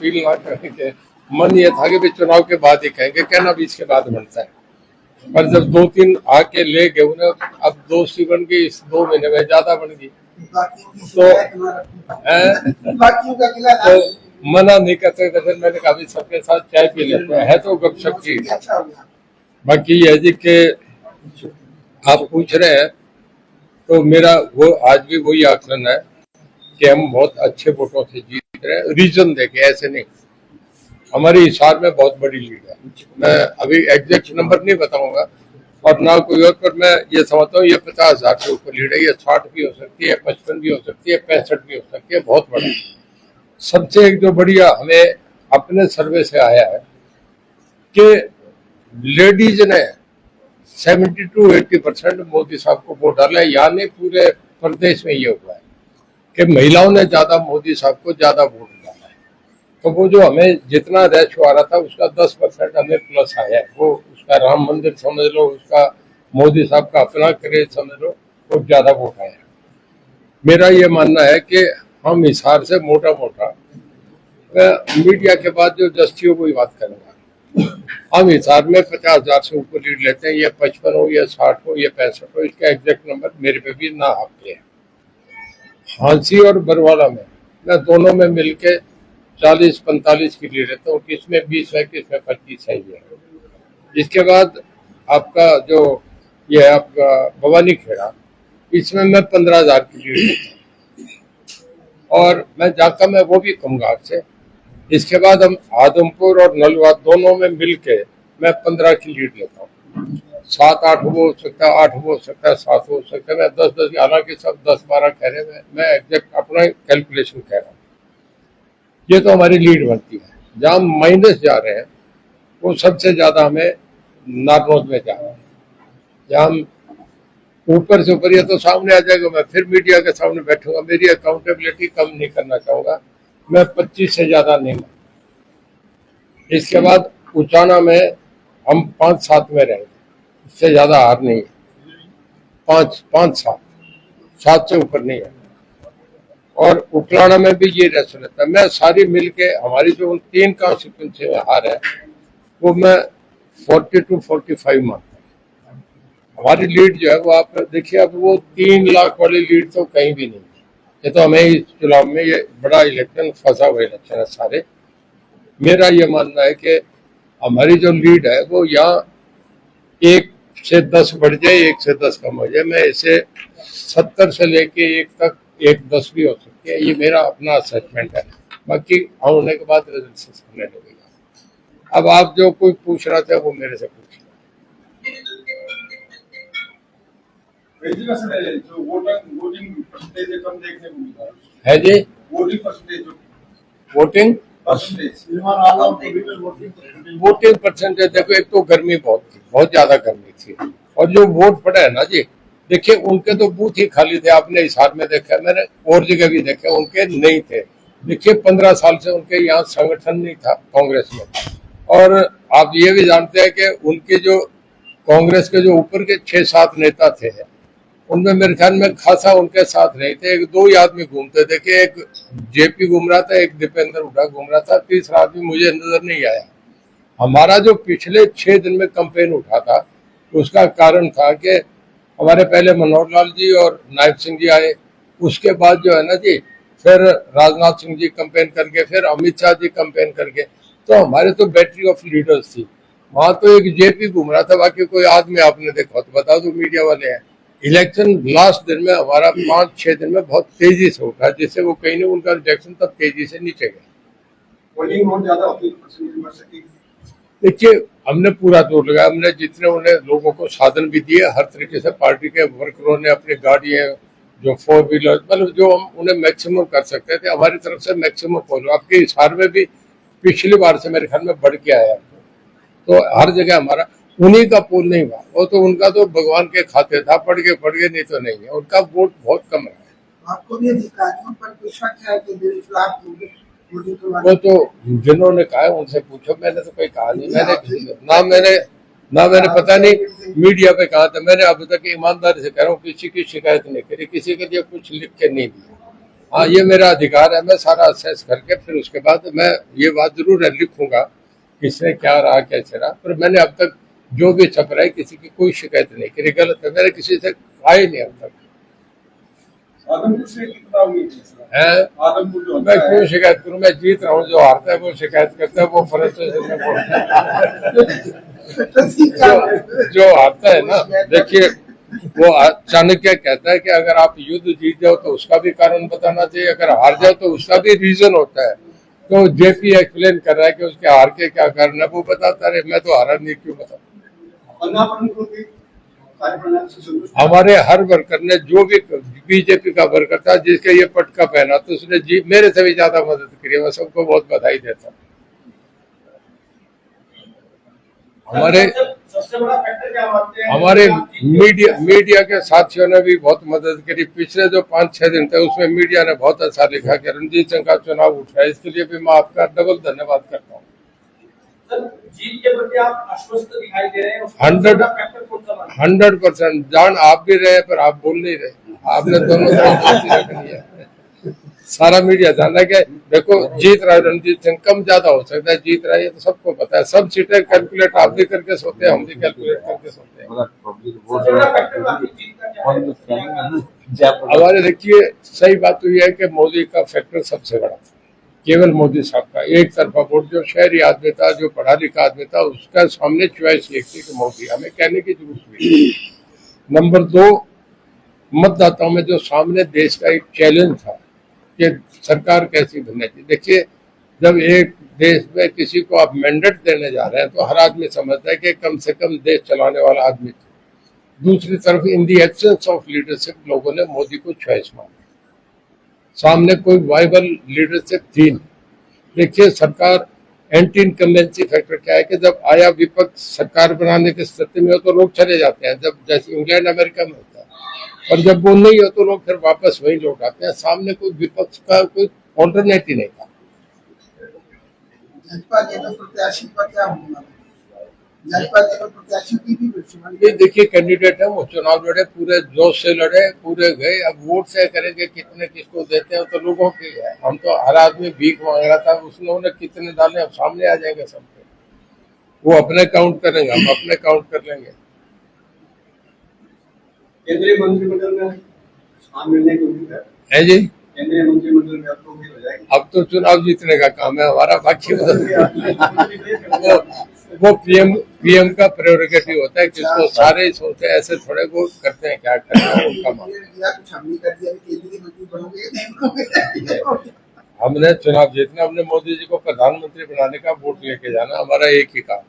Feel ना करेंगे। मन ये था कि भी चुनाव के बाद ही कहेंगे, कहना भी इसके बाद बनता है। पर जब 2-3 आके ले गए उन्हें, अब दोस्ती बन गई, इस 2 महीने में ज्यादा बन गई, तो मना नहीं कर सकते। फिर मैंने कहा भी सबके साथ चाय पी लेते हैं, है तो गपशप की। बाकी ये जी के आप पूछ रहे हैं, तो मेरा वो आज भी वही आकलन है कि हम बहुत अच्छे वोटों से जीत रहे हैं। रीजन देखे, ऐसे नहीं। हमारी हिसार में बहुत बड़ी लीड है। मैं अभी एग्जैक्ट नंबर नहीं बताऊंगा और ना कोई और, पर मैं ये समझता हूँ ये 50,000 के ऊपर लीड है। ये 60 भी हो सकती है, 55 भी हो सकती है, 65 भी हो सकती है, बहुत बड़ी। सबसे एक जो बढ़िया हमें अपने सर्वे से आया है कि लेडीज ने 70 to 80% मोदी साहब को वोट डाला है। यानी पूरे प्रदेश में ये हुआ है कि महिलाओं ने ज्यादा मोदी साहब को ज्यादा वोट डाला है। तो वो जो हमें जितना रेशो आ रहा था उसका 10% हमें प्लस आया है। वो उसका राम मंदिर समझ लो, उसका मोदी साहब का अपना क्रेज समझ लो, वो ज्यादा वोट आया है। मेरा ये मानना है कि हम हिसार से मोटा मोटा, मीडिया के बाद जो जस्ती हो वही बात करूंगा, हम हिसार में 50,000 से ऊपर लीड लेते हैं। ये 55 हो, ये 60 हो, ये 65 हो, इसका एग्जैक्ट नंबर मेरे पे भी ना हाथ है। हांसी और बरवाला में मैं दोनों में मिलके 40-45 की लीड लेता हूँ। किसमें 20 है, किसमें 25 है। ये इसके बाद आपका जो ये है आपका भवानी खेड़ा, इसमें मैं 15,000 की लीड लेता हूँ और मैं जाका में वो भी कम गाँव से। इसके बाद हम आदमपुर और नलवा दोनों में मिलके मैं 15 की लीड लेता हूँ। 7-8 हो सकता है, 8 हो सकता है, 7 हो सकता है, मैं 10-10, हालांकि सब 10-12 कह रहे हैं, मैं एग्जैक्ट अपना कैलकुलेशन कह रहा हूँ। ये तो हमारी लीड बनती है। जहाँ माइनस जा रहे हैं वो सबसे ज्यादा हमें नारनौल में जा रहा है। जहाँ हम ऊपर से ऊपर, ये तो सामने आ जाएगा, मैं फिर मीडिया के सामने बैठूंगा, मेरी अकाउंटेबिलिटी कम नहीं करना चाहूंगा, मैं 25 से ज्यादा नहीं। इसके बाद उचाना में हम 5-7 में रहेंगे, इससे ज्यादा हार नहीं है। 5-7 से ऊपर नहीं है। और उकलाना में भी ये रेस रहता है। मैं सारी मिलके हमारी जो 3 कॉन्स्टिट्यूंसी में हार है वो मैं 40 to 45 मानता हूँ। हमारी लीड जो है वो आप देखिए, अब वो 3 लाख वाली लीड तो कहीं भी नहीं है। ये तो हमें इस चुनाव में ये बड़ा इलेक्शन, फंसा हुआ इलेक्शन है सारे। मेरा ये मानना है कि हमारी जो लीड है वो यहाँ 1 से 10 बढ़ जाए, 1 से 10 कम हो जाए। मैं इसे 70 से लेके 1 तक 1-10 भी हो सकती है। ये मेरा अपना असेसमेंट है। बाकी होने के बाद रिजल्ट करने लगेगा। अब आप जो कोई पूछ रहा था वो मेरे से पूछ है जी। वोटिंग परसेंटेज देखो, एक तो गर्मी बहुत थी, बहुत ज्यादा गर्मी थी, और जो वोट पड़े है ना जी, देखिए उनके तो बूथ ही खाली थे। आपने हिसार में देखा, मैंने और जगह भी देखे, उनके नहीं थे। देखिए 15 साल से उनके यहाँ संगठन नहीं था कांग्रेस में। और आप ये भी जानते हैं कि उनके जो कांग्रेस के जो ऊपर के 6-7 नेता थे, उनमें मेरे ख्याल में खासा उनके साथ नहीं थे। 1-2 ही आदमी घूमते थे कि एक जेपी घूम रहा था, एक दीपेंद्र हुड्डा घूम रहा था, तीसरा आदमी मुझे नजर नहीं आया। हमारा जो पिछले 6 दिन में कैंपेन उठा था, उसका कारण था कि हमारे पहले मनोहर लाल जी और नायब सिंह जी आए, उसके बाद जो है ना जी, फिर राजनाथ सिंह जी कैंपेन करके, फिर अमित शाह जी कैंपेन करके। तो हमारे तो बैटरी ऑफ लीडर्स थी। वहां तो एक जेपी घूम रहा था, बाकी कोई आदमी आपने देखा तो बता दो, मीडिया वाले हैं। इलेक्शन लास्ट दिन में हमारा 5-6 दिन में बहुत तेजी से उठा, जिससे वो कहीं नहीं, उनका रिजेक्शन तब तेजी से नीचे गया। देखिए हमने पूरा जोर लगाया, हमने जितने उन्हें लोगों को साधन भी दिए, हर तरीके से पार्टी के वर्करों ने अपनी गाड़ियां, जो 4 व्हीलर, मतलब जो हम उन्हें मैक्सिमम कर सकते थे, हमारी तरफ से मैक्सिमम फॉलो। आपके हिसार में भी पिछली बार से मेरे ख्याल में बढ़ के आया, तो हर जगह हमारा उन्हीं का पोल नहीं हुआ। वो तो उनका तो भगवान के खाते था, पढ़ के नहीं तो नहीं है, उनका वोट बहुत कम रहा है। आपको भी अधिकारियों पर कोई शक है कि 1.5 लाख वो तो जिन्होंने कहा उनसे पूछो, मैंने तो कोई कहा नहीं। मैंने पता नहीं मीडिया पे कहा था। मैंने अब तक ईमानदारी से कह रहा हूँ, किसी की शिकायत नहीं करी, किसी के लिए कुछ लिख के नहीं दिया। हाँ, ये मेरा अधिकार है, मैं सारा असेस करके फिर उसके बाद मैं ये बात जरूर लिखूंगा किसने क्या रहा कैसे रहा। पर मैंने अब तक जो भी छप रहा है किसी की कोई शिकायत नहीं करी, गलत है, मैंने किसी से कहा ही नहीं अब तक। आदमपुर से कितना उम्मीद है? आदमपुर जो मैं क्यों शिकायत करूं? मैं जीत रहा हूँ, जो हारता है वो शिकायत करता है, वो फ्रस्ट्रेशन में बोलता है। जो हारता है ना, देखिए वो चाणक्य कहता है कि अगर आप युद्ध जीत जाओ तो उसका भी कारण बताना चाहिए, अगर हार जाओ तो उसका भी रीजन होता है। तो जेपी एक्सप्लेन कर रहा है कि उसके हार के क्या कारण है, वो बताता रहे, मैं तो हारा नहीं, क्यों बताऊं? हमारे हर वर्कर ने, जो भी बीजेपी का वर्कर था जिसके ये पटका पहना, तो उसने मेरे से भी ज्यादा मदद करी, मैं सबको बहुत बधाई देता हूँ। हमारे सबसे बड़ा फैक्टर क्या मानते हैं? हमारे मीडिया के साथियों ने भी बहुत मदद करी। पिछले जो 5-6 दिन थे उसमें मीडिया ने बहुत अच्छा लिखा कि रणजीत सिंह का चुनाव उठा है, इसके लिए भी मैं आपका डबल धन्यवाद करता हूँ। जीत के प्रति आप आश्वस्त दिखाई दे रहे हैं। 100% जान आप भी रहे, पर आप बोल नहीं रहे, आपने दोनों रखनी है। सारा मीडिया जान रहा है कि देखो जीत रहा है रणजीत सिंह, कम ज्यादा हो सकता है, जीत रहा है, ये तो सबको पता है। सब सीटें कैलकुलेट आप भी करके सोते हैं, हम भी कैलकुलेट करके सोते हैं। हमारे देखिए, सही बात तो यह है कि मोदी का फैक्टर सबसे बड़ा था, केवल मोदी साहब का एक तरफा वोट। जो शहरी आदमी था, जो पढ़ा लिखा आदमी था, उसका सामने चॉइस एक थी कि मोदी, हमें कहने की जरूरत नहीं। नंबर 2, मतदाताओं में जो सामने देश का एक चैलेंज था कि सरकार कैसी बननी चाहिए। देखिए, जब एक देश में किसी को आप मैंडेट देने जा रहे हैं तो हर आदमी समझता है कि कम से कम देश चलाने वाला आदमी। दूसरी तरफ इन दी एब्सेंस ऑफ लीडरशिप लोगों ने मोदी को चॉइस माना, सामने कोई वाइबल लीडरशिप थी नहीं। देखिए, सरकार एंटी इनकम्बेंसी फैक्टर क्या है कि जब आया विपक्ष सरकार बनाने की स्थिति में हो तो लोग चले जाते हैं, जब जैसे इंग्लैंड अमेरिका में होता है, और जब वो नहीं हो तो लोग फिर वापस वही लौट आते हैं। सामने कोई विपक्ष का कोई ऑल्टरनेटिव नहीं था। देखिए, कैंडिडेट है, वो चुनाव लड़े, पूरे जोश से लड़े, पूरे गए। अब वोट से करेंगे कितने किसको देते हैं तो लोगों की है। हम तो हर आदमी भीख मांग रहा था, उसने कितने डाले, अब सामने आ जाएंगे सबके, वो अपने काउंट करेंगे, हम अपने काउंट कर लेंगे। केंद्रीय मंत्रिमंडल में स्थान मिलने की उम्मीद है जी। केंद्रीय मंत्रिमंडल में आपको उम्मीद हो जाएगी? अब तो चुनाव जीतने का काम है हमारा, बाकी वो पीएम का प्रेरोगेटिव होता है, किसको सारे ही सोचते हैं, ऐसे थोड़े वो करते हैं, क्या करते हैं उनका मामला। हमने चुनाव जीतना, हमने मोदी जी को प्रधानमंत्री बनाने का वोट लेके जाना, हमारा एक ही काम।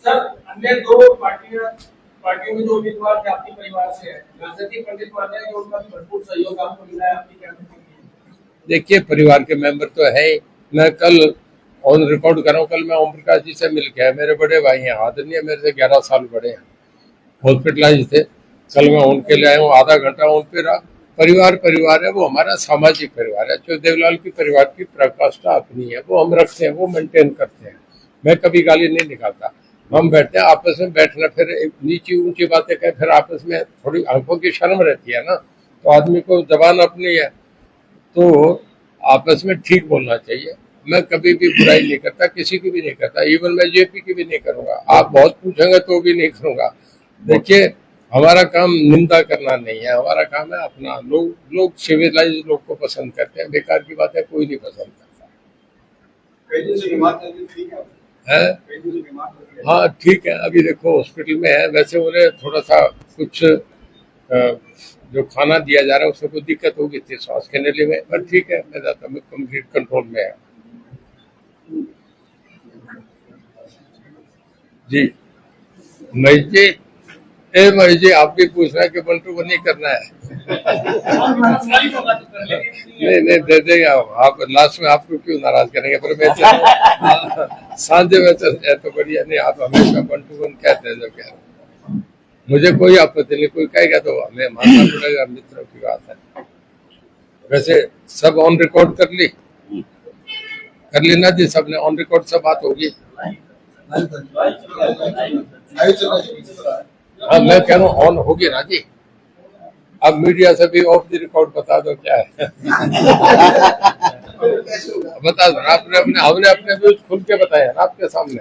सर, अन्य 2 पार्टियों में जो उम्मीदवार थे आपके परिवार से है, राजनीतिक पंडित मानते हैं कि उनका भरपूर सहयोग आपको मिला है, आपकी क्या प्रतिक्रिया? देखिए, परिवार के मेंबर तो है। मैं कल ऑन रिकॉर्ड कर रहा हूँ, कल मैं ओम प्रकाश जी से मिल के, मेरे बड़े भाई हैं, आदरणीय, मेरे से 11 साल बड़े हैं, हॉस्पिटलाइज थे, कल मैं उनके लिए आया हूँ, आधा घंटा उन पे रहा। परिवार है, वो हमारा सामाजिक परिवार है। जो देवलाल की परिवार की प्रकाष्ठा अपनी है, वो हम रखते हैं, वो मेंटेन करते हैं। मैं कभी गाली नहीं निकालता, हम बैठते हैं आपस में, बैठना फिर नीची ऊंची बातें कहें, फिर आपस में थोड़ी आंखों की शर्म रहती है ना, तो आदमी को जबान अपनी है, तो आपस में ठीक बोलना चाहिए। मैं कभी भी बुराई नहीं करता, किसी की भी नहीं करता, इवन मैं जेपी की भी नहीं करूंगा। आप बहुत पूछेंगे तो भी नहीं करूंगा। देखिए, हमारा काम निंदा करना नहीं है, हमारा काम है अपना। लोग सिविलाइज लोग को पसंद करते हैं, बेकार की बात है कोई नहीं पसंद करता है। हाँ ठीक है, अभी देखो हॉस्पिटल में है, वैसे उन्हें थोड़ा सा कुछ जो खाना दिया जा रहा है उसमें कोई दिक्कत होगी थी सांस के नली में, पर ठीक है, मैं जाता हूँ, कंप्लीट कंट्रोल में है जी। महेश जी आप भी पूछ रहे हैं कि बंटू को नहीं करना है? नहीं दे देंगे आप लास्ट में, आपको क्यों नाराज करेंगे? पर मैं सांझे में तो बढ़िया नहीं, आप हमेशा बंटू को कहते हैं, जब कह रहे मुझे कोई आपत्ति नहीं, कोई कहेगा तो हमें मानना पड़ेगा, मित्रों की बात है। वैसे सब ऑन रिकॉर्ड कर ली ना जी, सबने ऑन रिकॉर्ड सब बात होगी। हाँ मैं कह रहा हूँ ऑन होगी ना जी, अब मीडिया से भी ऑफ द रिकॉर्ड बता दो क्या है। बता दो, आपने अपने हमने अपने व्यूज खुल के बताया ना आपके सामने।